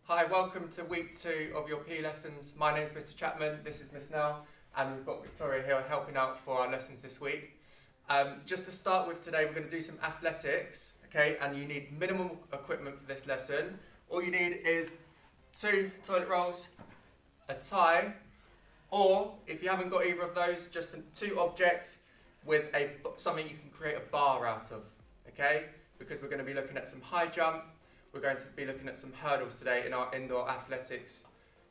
Hi, welcome to week 2 of your PE lessons. My name is Mr. Chapman, this is Miss Nell, and we've got Victoria here helping out for our lessons this week. Just to start with today, we're going to do some athletics, okay, and you need minimal equipment for this lesson. All you need is 2 toilet rolls, a tie, or if you haven't got either of those, just 2 objects with something you can create a bar out of, okay, because we're going to be looking at some high jump. We're going to be looking at some hurdles today in our indoor athletics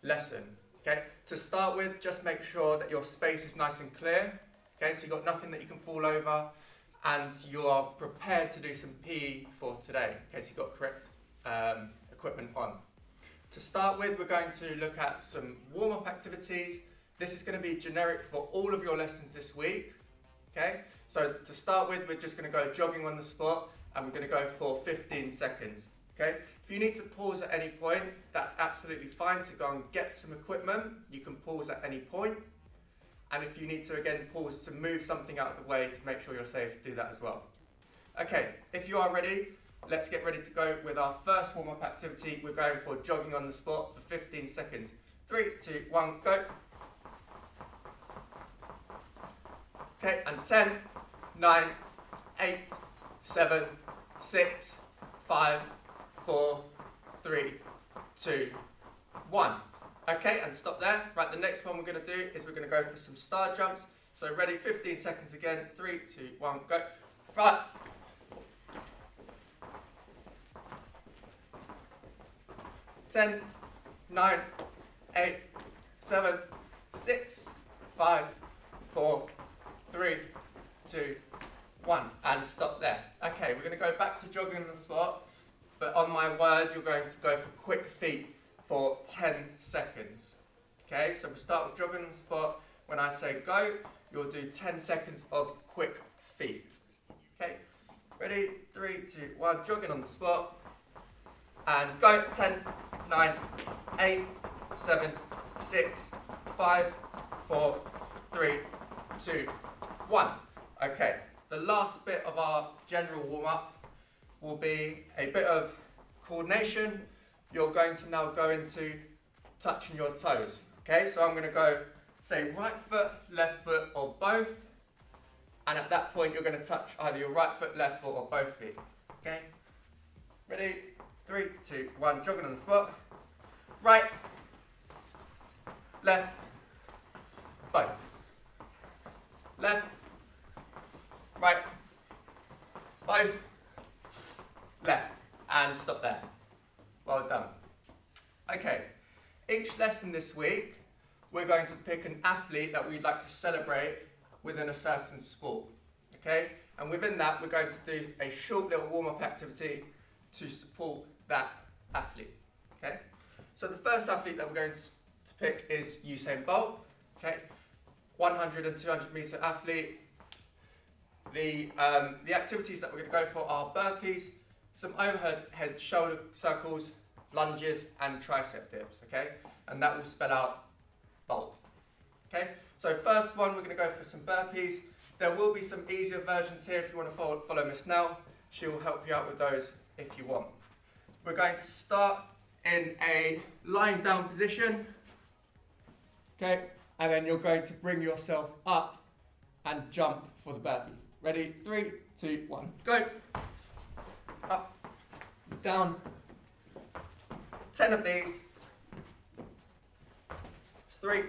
lesson. Okay. To start with, just make sure that your space is nice and clear. Okay, so you've got nothing that you can fall over, and you are prepared to do some PE for today. Okay, so you've got correct equipment on. To start with, we're going to look at some warm-up activities. This is going to be generic for all of your lessons this week. Okay, so to start with, we're just going to go jogging on the spot, and we're going to go for 15 seconds. Okay. If you need to pause at any point, that's absolutely fine to go and get some equipment. You can pause at any point. And if you need to, again, pause to move something out of the way to make sure you're safe, do that as well. Okay, if you are ready, let's get ready to go with our first warm-up activity. We're going for jogging on the spot for 15 seconds. 3, 2, 1, go. Okay, and 10, 9, 8, 7, 6, 5, 4, 3, 2, 1. Okay, and stop there. Right, the next one we're going to do is we're going to go for some star jumps. So ready, 15 seconds again. 3, 2, 1, go. Right. 10, 9, 8, 7, 6, 5, 4, 3, 2, 1. And stop there. Okay, we're going to go back to jogging on the spot. But on my word, you're going to go for quick feet for 10 seconds. Okay, so we'll start with jogging on the spot. When I say go, you'll do 10 seconds of quick feet. Okay, ready? 3, 2, 1, jogging on the spot. And go. 10, 9, 8, 7, 6, 5, 4, 3, 2, 1. Okay, the last bit of our general warm-up will be a bit of coordination. You're going to now go into touching your toes. Okay, so I'm going to go, say, right foot, left foot, or both. And at that point, you're going to touch either your right foot, left foot, or both feet. Okay, ready? 3, 2, 1, jogging on the spot. Right, left, both. Left, right, both. Left, and stop there. Well done. Okay, each lesson this week, we're going to pick an athlete that we'd like to celebrate within a certain sport. Okay, and within that, we're going to do a short little warm-up activity to support that athlete. Okay, so the first athlete that we're going to pick is Usain Bolt. Okay, 100 and 200 meter athlete. The activities that we're going to go for are burpees, some overhead shoulder circles, lunges, and tricep dips, okay? And that will spell out Bolt, okay? So first one, we're going to go for some burpees. There will be some easier versions here if you want to follow Miss Nell. She will help you out with those if you want. We're going to start in a lying down position, okay? And then you're going to bring yourself up and jump for the burpee. Ready? 3, 2, 1, go. Up, down, 10 of these. 3,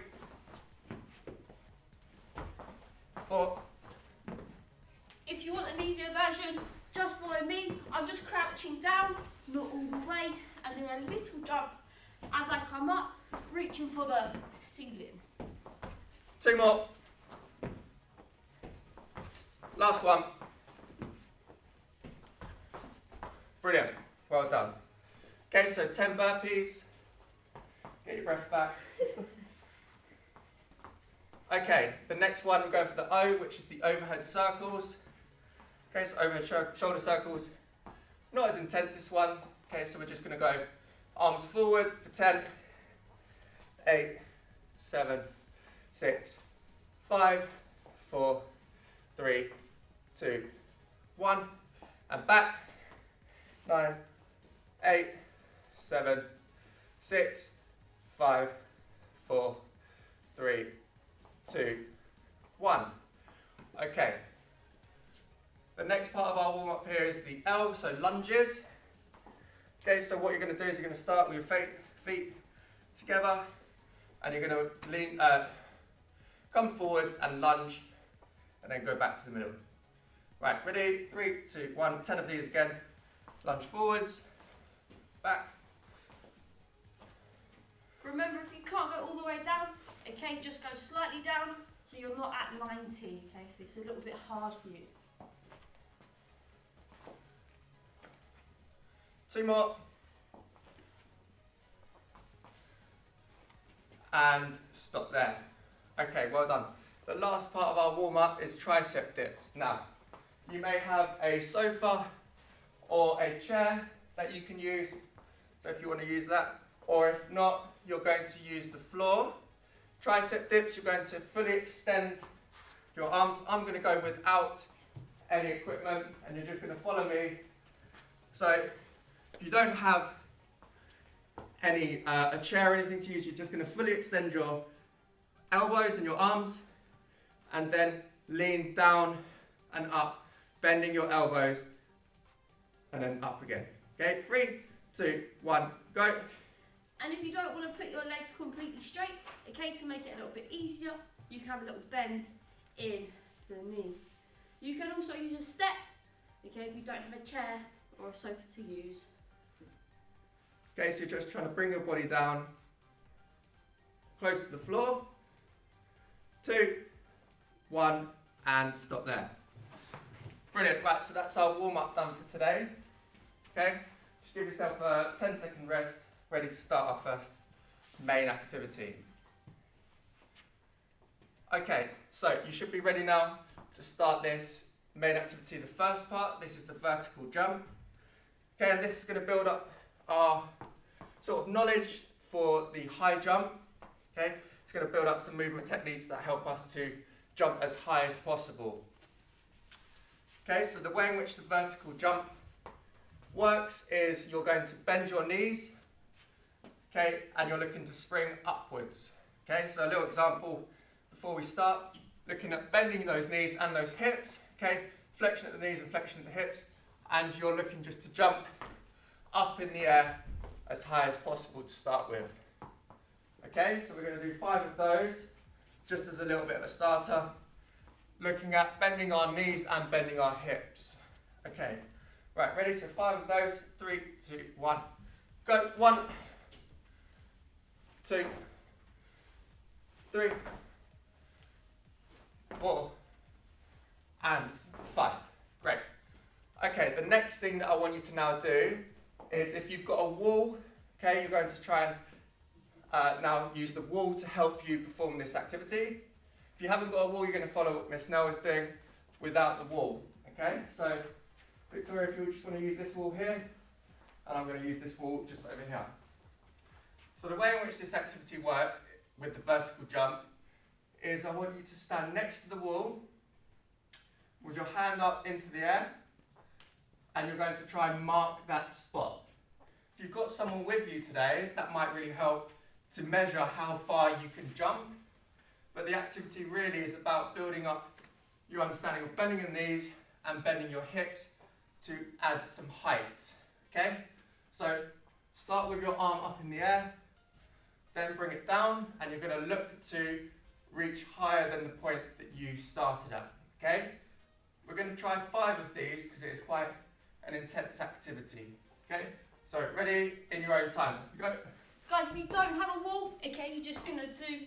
4. If you want an easier version, just follow me. I'm just crouching down, not all the way, and doing a little jump as I come up, reaching for the ceiling. 2 more. Last one. Brilliant. Well done. Okay, so 10 burpees. Get your breath back. Okay, the next one we're going for the O, which is the overhead circles. Okay, so overhead shoulder circles. Not as intense this one. Okay, so we're just going to go arms forward for 10, 8, 7, 6, 5, 4, 3, 2, 1, and back. 9, 8, 7, 6, 5, 4, 3, 2, 1. Okay. The next part of our warm-up here is the L, so lunges. Okay, so what you're going to do is you're going to start with your feet together, and you're going to lean, come forwards and lunge, and then go back to the middle. Right, ready? 3, 2, 1. 10 of these again. Lunge forwards, back. Remember, if you can't go all the way down, okay, just go slightly down so you're not at 90, okay, if it's a little bit hard for you. 2 more. And stop there. Okay, well done. The last part of our warm-up is tricep dips. Now, you may have a sofa or a chair that you can use, so if you want to use that, or if not, you're going to use the floor. Tricep dips, you're going to fully extend your arms. I'm going to go without any equipment, and you're just going to follow me. So, if you don't have a chair or anything to use, you're just going to fully extend your elbows and your arms, and then lean down and up, bending your elbows, and then up again. Okay, 3, 2, 1, go. And if you don't want to put your legs completely straight, okay, to make it a little bit easier, you can have a little bend in the knee. You can also use a step, okay, if you don't have a chair or a sofa to use. Okay, so you're just trying to bring your body down close to the floor. 2, 1, and stop there. Brilliant, right, so that's our warm-up done for today. Okay, just give yourself a 10-second rest, ready to start our first main activity. Okay, so you should be ready now to start this main activity. The first part, this is the vertical jump. Okay, and this is going to build up our sort of knowledge for the high jump. Okay, it's going to build up some movement techniques that help us to jump as high as possible. Okay, so the way in which the vertical jump works is you're going to bend your knees, okay, and you're looking to spring upwards. Okay, so a little example before we start, looking at bending those knees and those hips, okay, flexion at the knees and flexion at the hips, and you're looking just to jump up in the air as high as possible to start with. Okay, so we're going to do 5 of those, just as a little bit of a starter, looking at bending our knees and bending our hips. Okay, right, ready? So 5 of those, 3, 2, 1, go. 1, 2, 3, 4, and 5. Great. Okay, the next thing that I want you to now do is if you've got a wall, okay, you're going to try and now use the wall to help you perform this activity. If you haven't got a wall, you're going to follow what Miss Nell is doing without the wall. Okay, so Victoria, if you just want to use this wall here, and I'm going to use this wall just over here. So the way in which this activity works with the vertical jump is I want you to stand next to the wall with your hand up into the air, and you're going to try and mark that spot. If you've got someone with you today, that might really help to measure how far you can jump. But the activity really is about building up your understanding of bending your knees and bending your hips to add some height. Okay? So start with your arm up in the air, then bring it down, and you're going to look to reach higher than the point that you started at. Okay? We're going to try 5 of these because it is quite an intense activity. Okay? So ready in your own time. Go. Guys, if you don't have a wall, okay, you're just going to do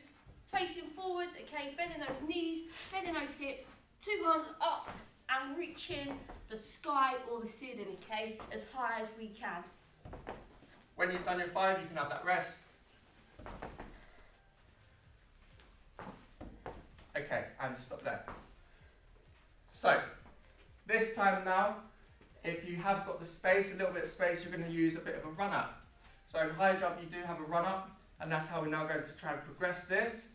facing forwards, okay, bending those knees, bending those hips, 2 arms up and reaching the sky or the ceiling, okay, as high as we can. When you've done your 5, you can have that rest. Okay, and stop there. So, this time now, if you have got the space, a little bit of space, you're going to use a bit of a run-up. So in high jump, you do have a run-up, and that's how we're now going to try and progress this.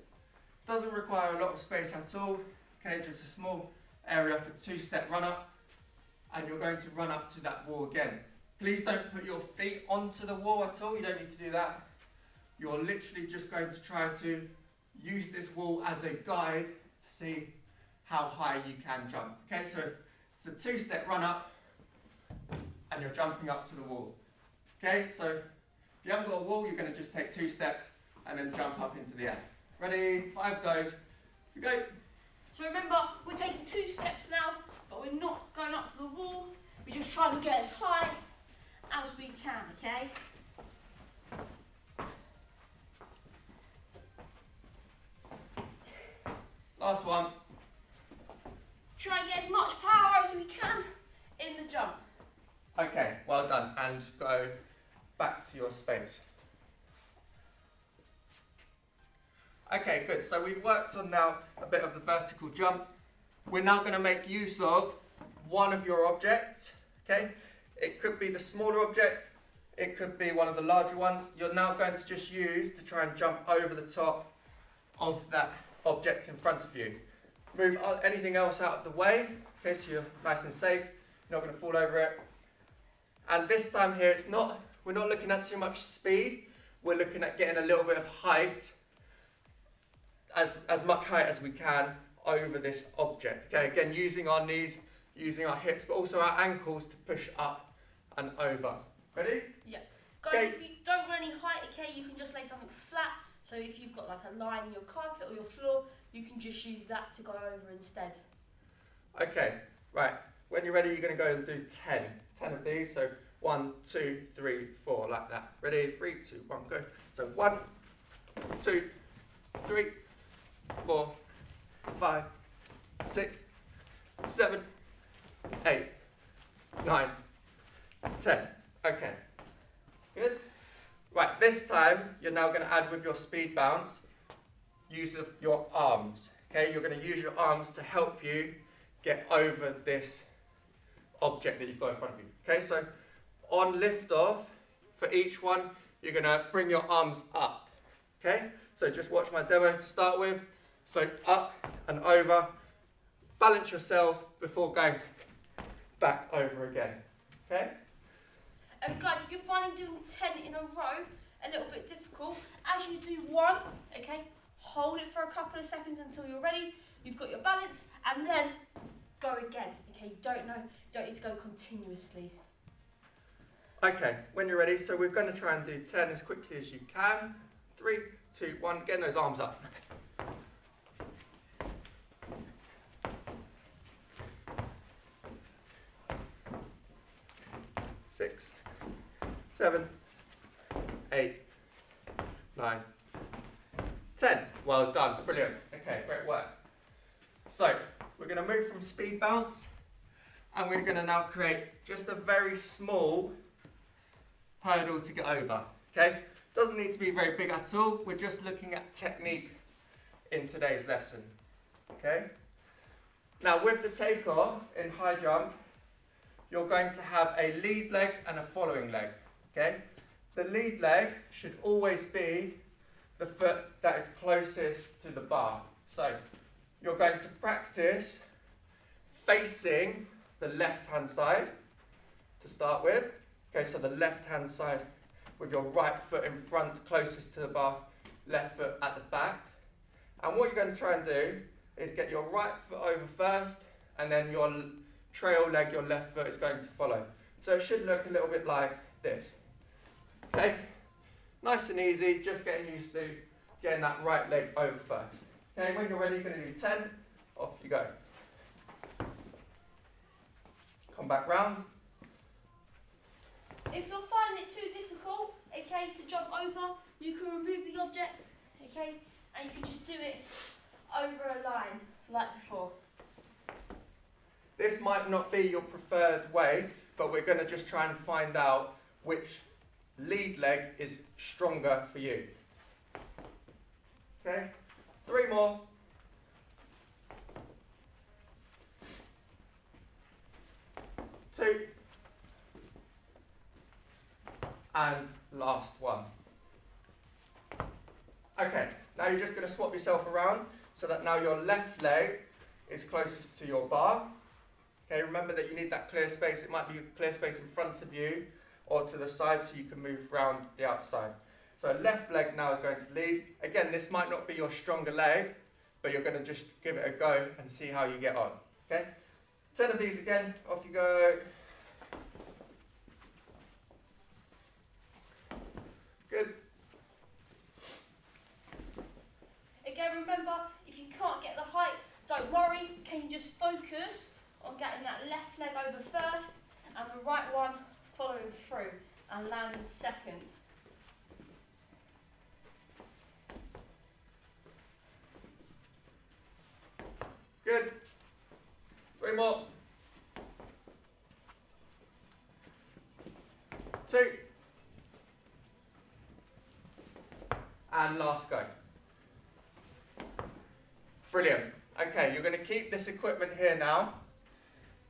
Doesn't require a lot of space at all. Okay, just a small area for 2-step run-up, and you're going to run up to that wall again. Please don't put your feet onto the wall at all. You don't need to do that. you're literally just going to try to use this wall as a guide to see how high you can jump. Okay, so it's a two-step run up and you're jumping up to the wall. Okay, so if you haven't got a wall, you're going to just take 2 steps and then jump up into the air. Ready? 5 goes. You go. So remember, we're taking 2 steps now, but we're not going up to the wall. We're just trying to get as high as we can, okay? Last one. Try and get as much power as we can in the jump. Okay, well done. And go back to your space. Okay, good. So we've worked on now a bit of the vertical jump. We're now going to make use of one of your objects. Okay, it could be the smaller object. It could be one of the larger ones. You're now going to just use to try and jump over the top of that object in front of you. Move anything else out of the way, okay, so you're nice and safe. You're not going to fall over it. And this time here, we're not looking at too much speed. We're looking at getting a little bit of height, as much height as we can over this object. Okay, again, using our knees, using our hips, but also our ankles to push up and over. Ready? Yeah. Guys, Okay. if you don't want any height, okay, you can just lay something flat. So if you've got like a line in your carpet or your floor, you can just use that to go over instead. Okay, right. When you're ready, you're going to go and do 10. 10 of these. So 1, 2, 3, 4, like that. Ready? 3, 2, 1, go. So 1, 2, 3, 4, 5, 6, 7, 8, 9, 10. Okay. Good. Right, this time you're now going to add with your speed bounce use of your arms. Okay, you're going to use your arms to help you get over this object that you've got in front of you. Okay, so on lift off, for each one, you're going to bring your arms up. Okay, so just watch my demo to start with. So up and over, balance yourself before going back over again. Okay? And guys, if you're finding doing 10 in a row a little bit difficult, as you do one, okay, hold it for a couple of seconds until you're ready, you've got your balance, and then go again. Okay, you don't need to go continuously. Okay, when you're ready, so we're going to try and do 10 as quickly as you can. 3, 2, 1, getting those arms up. 6, 7, 8, 9, 10. Well done, brilliant. Okay, great work. So, we're going to move from speed bounce, and we're going to now create just a very small hurdle to get over. Okay, doesn't need to be very big at all. We're just looking at technique in today's lesson. Okay, now with the takeoff in high jump, you're going to have a lead leg and a following leg. Okay, the lead leg should always be the foot that is closest to the bar. So you're going to practice facing the left-hand side to start with. Okay, so the left-hand side with your right foot in front, closest to the bar, left foot at the back. And what you're going to try and do is get your right foot over first, and then your trail leg, your left foot, is going to follow. So it should look a little bit like this. Okay, nice and easy, just getting used to getting that right leg over first. Okay, when you're ready, you're going to do 10, off you go. Come back round. If you're finding it too difficult, okay, to jump over, you can remove the object, okay, and you can just do it over a line, like before. This might not be your preferred way, but we're going to just try and find out which lead leg is stronger for you. Okay, 3 more. 2. And last one. Okay, now you're just going to swap yourself around so that now your left leg is closest to your bar. Okay, remember that you need that clear space. It might be clear space in front of you or to the side so you can move around the outside. So left leg now is going to lead. Again, this might not be your stronger leg, but you're going to just give it a go and see how you get on. Okay? 10 of these again, off you go. Good. Again, remember, if you can't get the height, don't worry. Can you just focus on getting that left leg over first and the right one following through and land second. Good. 3 more. 2. And last go. Brilliant. Okay, you're going to keep this equipment here now.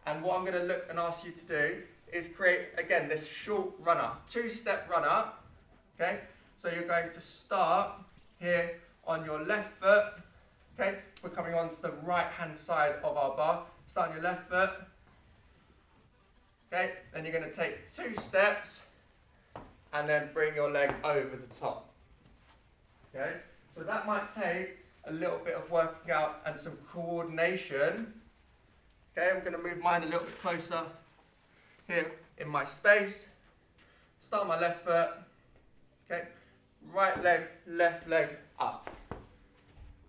And what I'm going to look and ask you to do is create, again, this short run-up, 2-step run-up. Okay, so you're going to start here on your left foot. Okay, we're coming on to the right-hand side of our bar. Start on your left foot. Okay, then you're going to take 2 steps and then bring your leg over the top. Okay, so that might take a little bit of working out and some coordination. Okay, I'm going to move mine a little bit closer here in my space. Start on my left foot. Okay, right leg, left leg up.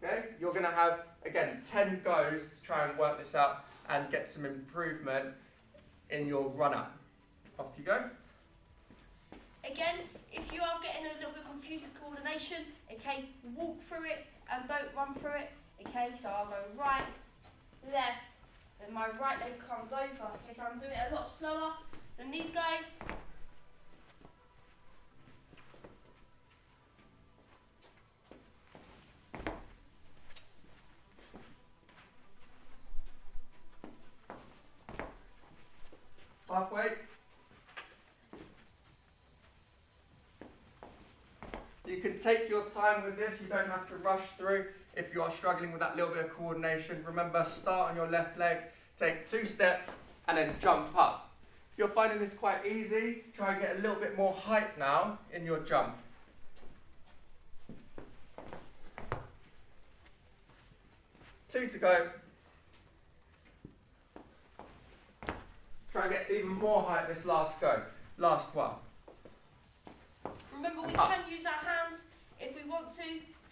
Okay, you're going to have, again, 10 goes to try and work this out and get some improvement in your run-up. Off you go. Again, if you are getting a little bit confused with coordination, okay, walk through it and don't run through it. Okay, so I'll go right, left, then my right leg comes over. Okay, so I'm doing it a lot slower than these guys. Halfway. You can take your time with this, you don't have to rush through if you are struggling with that little bit of coordination. Remember, start on your left leg, take 2 steps and then jump up. If you're finding this quite easy, try and get a little bit more height now in your jump. Two to go. Try and get even more height this last go. Last one. Remember, we can use our hands if we want to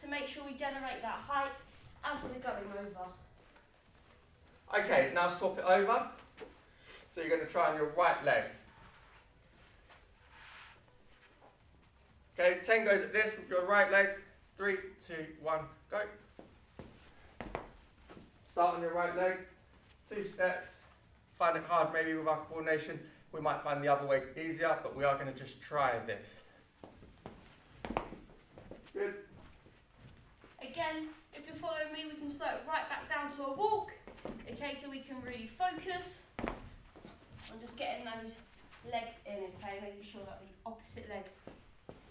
make sure we generate that height as we're going over. Okay, now swap it over. So you're going to try on your right leg. Okay, 10 goes at this with your right leg. 3, 2, 1, go. Start on your right leg. 2 steps. Find it hard maybe with our coordination. We might find the other way easier, but we are going to just try this. Good. Again, if you're following me, we can slow it right back down to a walk. Okay, so we can really focus on just getting those legs in, okay, making sure that the opposite leg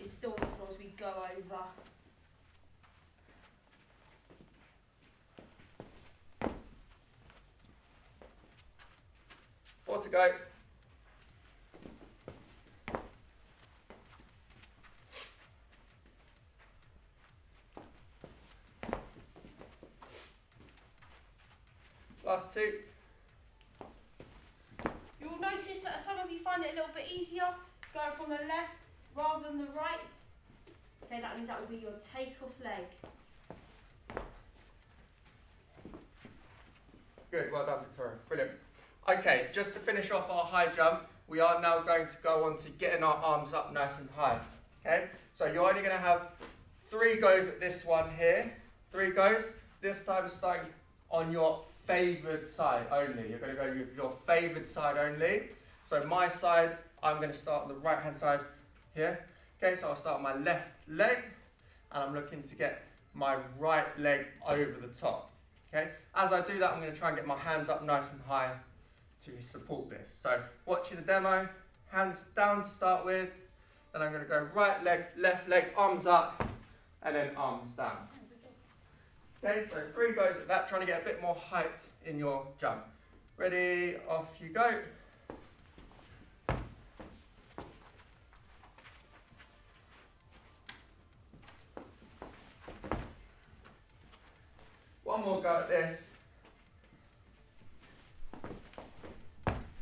is still on the floor as we go over. Four to go. Last 2. You'll notice that some of you find it a little bit easier going from the left rather than the right. Okay, that means that will be your take-off leg. Good, well done, Victoria. Brilliant. Okay, just to finish off our high jump, we are now going to go on to getting our arms up nice and high. Okay, so you're only going to have 3 goes at this one here. 3 goes. This time starting on your favoured side only. You're going to go with your favoured side only. So my side, I'm going to start on the right hand side here. Okay, so I'll start on my left leg and I'm looking to get my right leg over the top. Okay, as I do that, I'm going to try and get my hands up nice and high to support this. So watching the demo, hands down to start with, then I'm going to go right leg, left leg, arms up, and then arms down. Okay, so 3 goes at that, trying to get a bit more height in your jump. Ready, off you go. more go at this.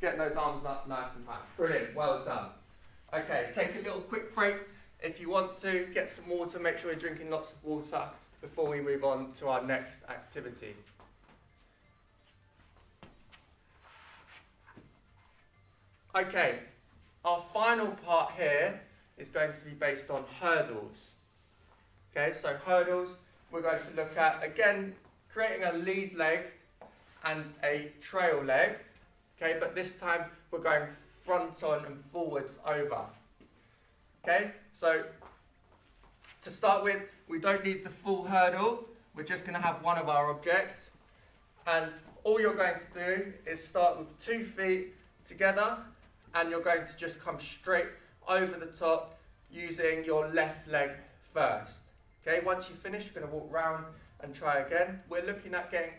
Getting those arms up nice and high. Brilliant, well done. Okay, take a little quick break. If you want to, get some water, make sure you're drinking lots of water before we move on to our next activity. Okay, our final part here is going to be based on hurdles. Okay, so hurdles, we're going to look at, again, creating a lead leg and a trail leg. Okay, but this time we're going front on and forwards over. Okay, so to start with, we don't need the full hurdle. We're just going to have one of our objects. And all you're going to do is start with 2 feet together, and you're going to just come straight over the top using your left leg first. Okay, once you finish, you're going to walk round and try again. We're looking at getting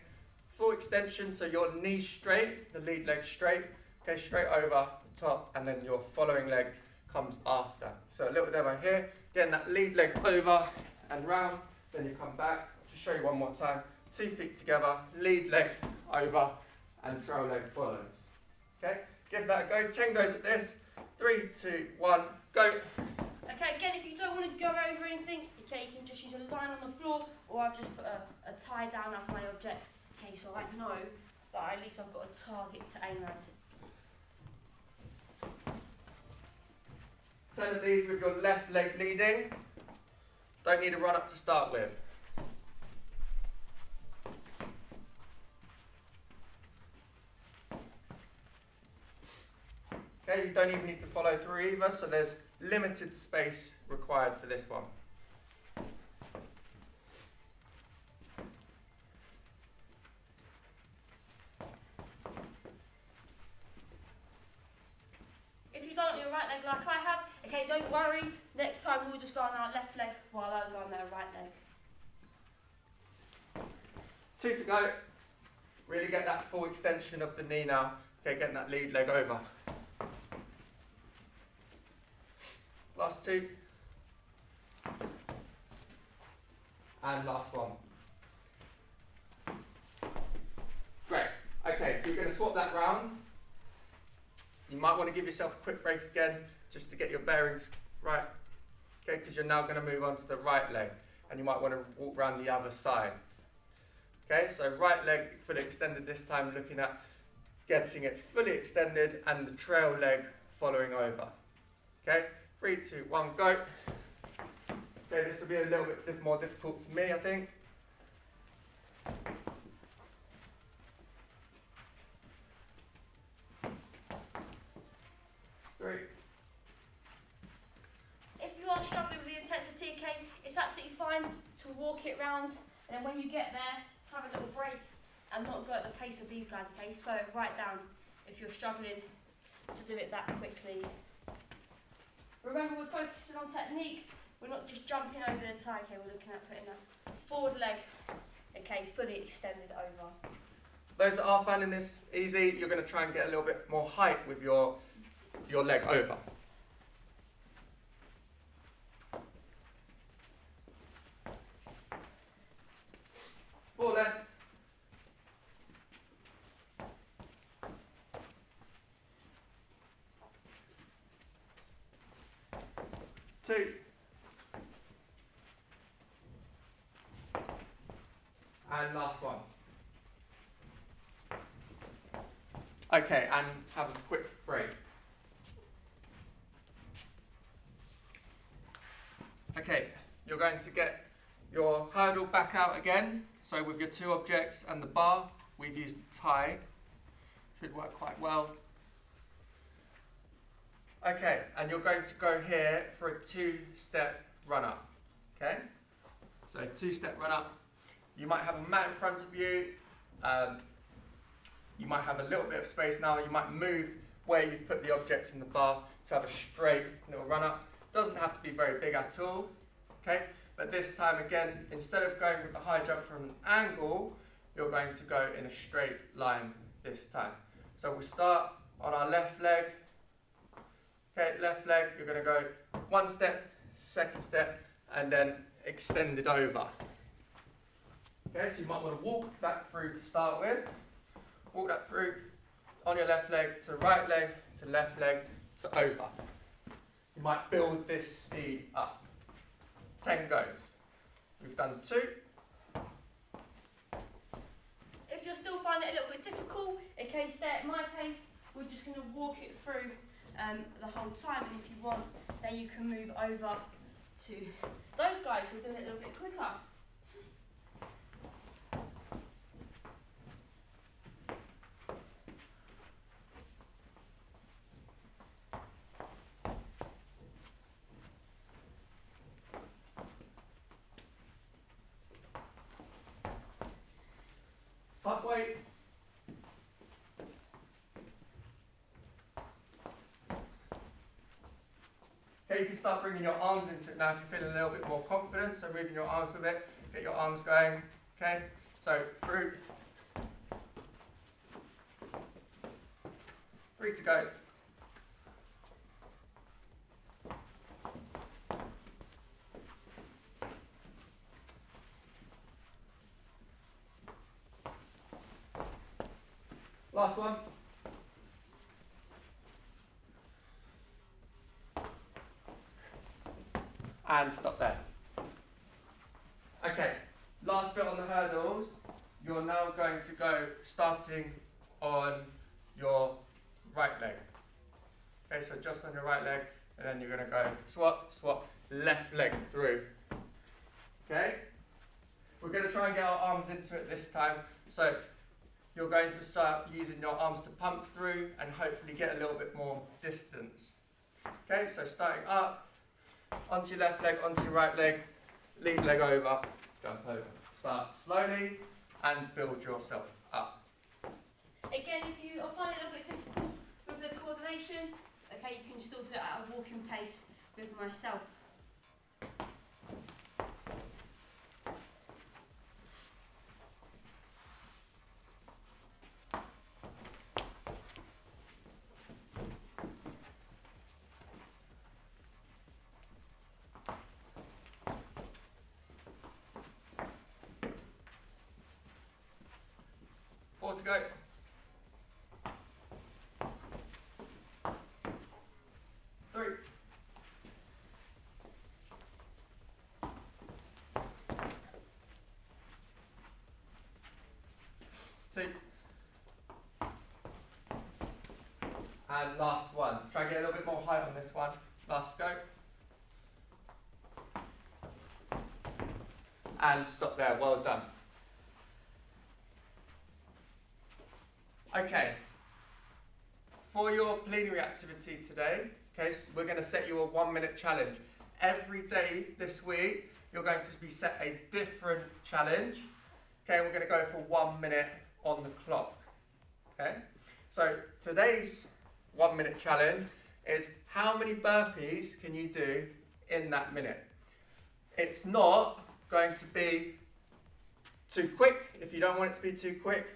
full extension, so your knee straight, the lead leg straight, okay, straight over the top, and then your following leg comes after. So a little demo here, getting that lead leg over and round, then you come back. Just show you one more time. 2 feet together, lead leg over, and trail leg follows. Okay, give that a go. 10 goes at this. 3, 2, 1, go. Okay, again, if you don't want to go over anything, okay, you can just use a line on the floor, or I've just put a tie down as my object. Okay, so I know that at least I've got a target to aim at. 10 of these with your left leg leading. Don't need a run up to start with. Okay, you don't even need to follow through either, so there's limited space required for this one. If you've done it on your right leg like I have, okay, don't worry. Next time we'll just go on our left leg while I'm on their right leg. 2 to go. Really get that full extension of the knee now. Okay, getting that lead leg over. Last 2. And last one. Great. Okay, so you're going to swap that round. You might want to give yourself a quick break again, just to get your bearings right. Okay, because you're now going to move on to the right leg, and you might want to walk around the other side. Okay, so right leg fully extended this time, looking at getting it fully extended, and the trail leg following over. Okay, 3, 2, 1, go. Okay, this will be a little bit more difficult for me, I think. 3. If you are struggling with the intensity, okay, it's absolutely fine to walk it round, and then when you get there, to have a little break and not go at the pace of these guys, okay? So write down if you're struggling to do it that quickly. Remember, we're focusing on technique. We're not just jumping over the tie, okay? We're looking at putting that forward leg, okay, fully extended over. Those that are finding this easy, you're going to try and get a little bit more height with your leg over. Four left. 2. And last one. Okay, and have a quick break. Okay, you're going to get your hurdle back out again. So with your 2 objects and the bar, we've used the tie. Should work quite well. Okay, and you're going to go here for a 2-step run up. Okay? So 2-step run up. You might have a mat in front of you. You might have a little bit of space now. You might move where you've put the objects in the bar to have a straight little run up. Doesn't have to be very big at all. Okay? But this time again, instead of going with the high jump from an angle, you're going to go in a straight line this time. So we'll start on our left leg. Okay, left leg, you're going to go 1 step, 2nd step, and then extend it over. Okay, so you might want to walk that through to start with. Walk that through on your left leg to right leg to left leg to over. You might build this speed up. 10 goes. We've done 2. If you're still finding it a little bit difficult, okay, stay at my pace. We're just going to walk it through the whole time, and if you want, then you can move over to those guys who are doing it a little bit quicker. Halfway. Okay, you can start bringing your arms into it now if you're feeling a little bit more confident. So moving your arms with it, get your arms going. Okay, so through. 3 to go. Last one. And stop there. Okay, last bit on the hurdles. You're now going to go starting on your right leg. Okay, so just on your right leg, and then you're going to go swap, swap, left leg through. Okay? We're going to try and get our arms into it this time. So you're going to start using your arms to pump through and hopefully get a little bit more distance. Okay, so starting up, onto your left leg, onto your right leg, lead leg over, jump over. Start slowly and build yourself up. Again, if you are finding it a little bit difficult with the coordination, okay, you can still do it at a walking pace with myself. To go. 3. 2. And last one. Try and get a little bit more height on this one. Last go. And stop there. Well done. Okay, for your plenary activity today, okay, so we're going to set you a 1-minute challenge. Every day this week, you're going to be set a different challenge. Okay, we're going to go for 1 minute on the clock. Okay, so today's 1-minute challenge is how many burpees can you do in that minute? It's not going to be too quick if you don't want it to be too quick.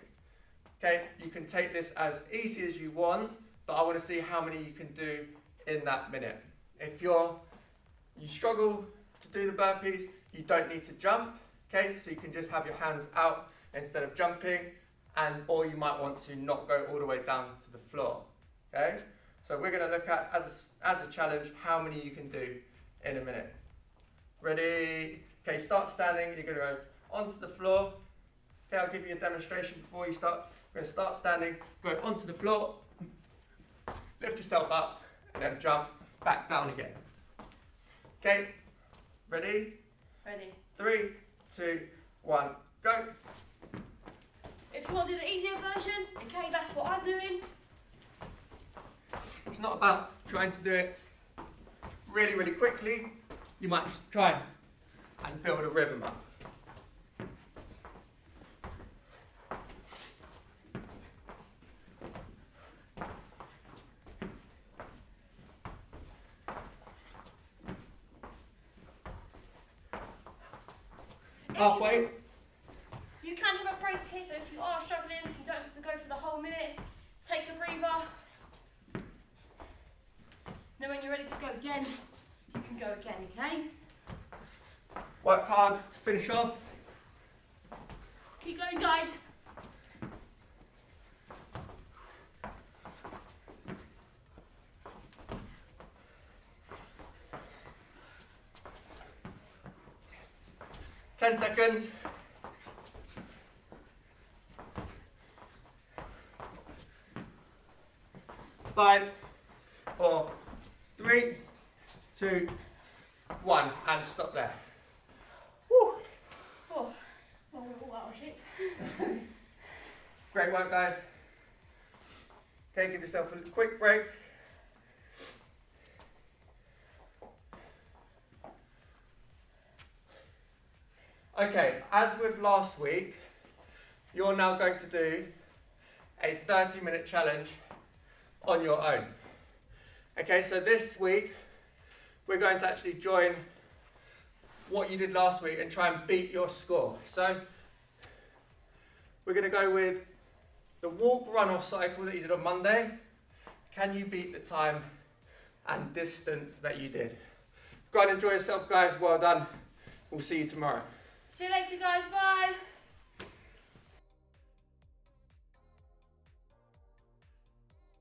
Okay, you can take this as easy as you want, but I want to see how many you can do in that minute. If you struggle to do the burpees, you don't need to jump. Okay, so you can just have your hands out instead of jumping, or you might want to not go all the way down to the floor. Okay, so we're going to look at as a challenge how many you can do in a minute. Ready? Okay, start standing. You're going to go onto the floor. Okay, I'll give you a demonstration before you start. We're going to start standing, go onto the floor, lift yourself up, and then jump back down again. Okay, ready? Ready. 3, 2, 1, go. If you want to do the easier version, okay, that's what I'm doing. It's not about trying to do it really, really quickly. You might just try and build a rhythm up. Halfway. You can have a break here, so if you are struggling, you don't have to go for the whole minute. Take a breather. Then when you're ready to go again, you can go again, okay? Work hard to finish off. Keep going, guys. Ten seconds. 5, 4, 3, 2, 1, and stop there. Woo. Oh, we're all out of shape. Great work, guys. Okay, give yourself a quick break. Okay, as with last week, you're now going to do a 30-minute challenge on your own. Okay, so this week, we're going to actually join what you did last week and try and beat your score. So, we're going to go with the walk, run or cycle that you did on Monday. Can you beat the time and distance that you did? Go and enjoy yourself, guys. Well done. We'll see you tomorrow. See you later, guys. Bye.